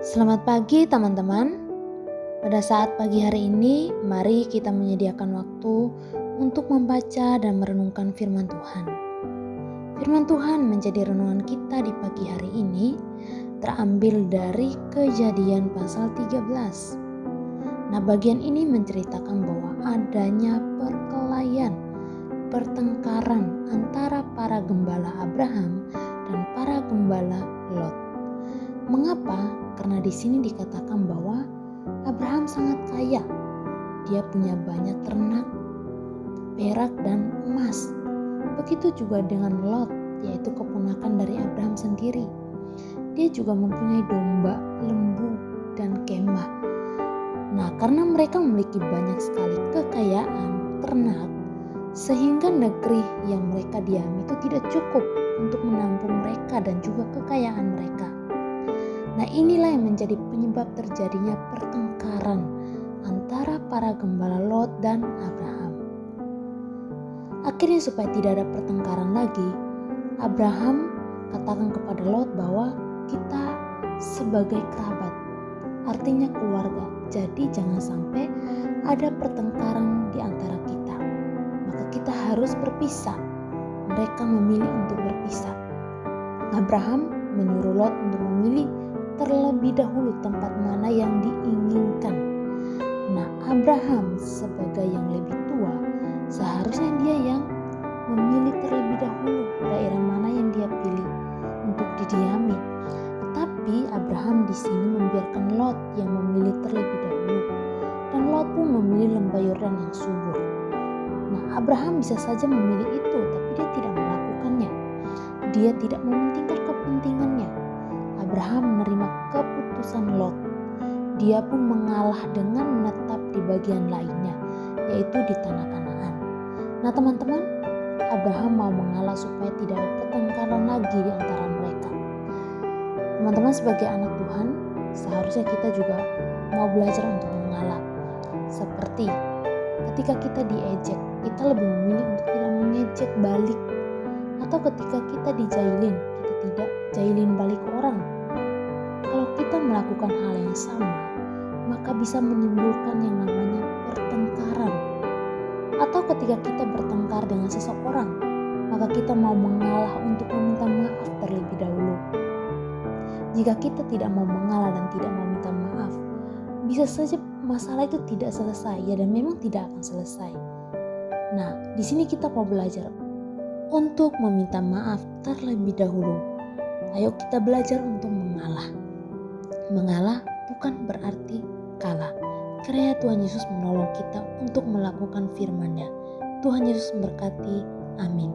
Selamat pagi teman-teman. Pada saat pagi hari ini, mari kita menyediakan waktu untuk membaca dan merenungkan firman Tuhan. Firman Tuhan menjadi renungan kita di pagi hari ini terambil dari Kejadian pasal 13. Nah, bagian ini menceritakan bahwa adanya pertengkaran antara para gembala Abraham dan para gembala Lot. Mengapa? Karena di sini dikatakan bahwa Abraham sangat kaya. Dia punya banyak ternak, perak dan emas. Begitu juga dengan Lot, yaitu keponakan dari Abraham sendiri. Dia juga mempunyai domba, lembu, dan kemah. Nah, karena mereka memiliki banyak sekali kekayaan ternak, sehingga negeri yang mereka diami itu tidak cukup untuk menampung mereka dan juga kekayaan mereka. Nah, inilah yang menjadi penyebab terjadinya pertengkaran antara para gembala Lot dan Abraham. Akhirnya supaya tidak ada pertengkaran lagi, Abraham katakan kepada Lot bahwa kita sebagai kerabat, artinya keluarga. Jadi jangan sampai ada pertengkaran di antara kita. Maka kita harus berpisah. Mereka memilih untuk berpisah. Abraham menyuruh Lot untuk memilih terlebih dahulu tempat mana yang diinginkan. Nah, Abraham sebagai yang lebih tua, seharusnya dia yang memilih terlebih dahulu daerah mana yang dia pilih untuk didiami. Tapi Abraham di sini membiarkan Lot yang memilih terlebih dahulu, dan Lot pun memilih lembah Yordan yang subur. Nah, Abraham bisa saja memilih itu, tapi dia tidak melakukannya. Dia tidak mementingkan kepentingannya. Abraham menerima keputusan Lot. Dia pun mengalah dengan menetap di bagian lainnya, yaitu di tanah Kanaan. Nah teman-teman, Abraham mau mengalah supaya tidak ada pertengkaran lagi di antara mereka. Teman-teman, sebagai anak Tuhan, seharusnya kita juga mau belajar untuk mengalah. Seperti ketika kita diejek, kita lebih memilih untuk tidak mengejek balik. Atau ketika kita dijailin, kita tidak jailin balik orang. Kalau kita melakukan hal yang sama, maka bisa menimbulkan yang namanya pertengkaran. Atau ketika kita bertengkar dengan seseorang, maka kita mau mengalah untuk meminta maaf terlebih dahulu. Jika kita tidak mau mengalah dan tidak mau minta maaf, bisa saja masalah itu tidak selesai, ya, dan memang tidak akan selesai. Nah, di sini kita mau belajar untuk meminta maaf terlebih dahulu. Ayo kita belajar untuk mengalah. Mengalah bukan berarti kalah. Karena Tuhan Yesus menolong kita untuk melakukan firman-Nya. Tuhan Yesus memberkati. Amin.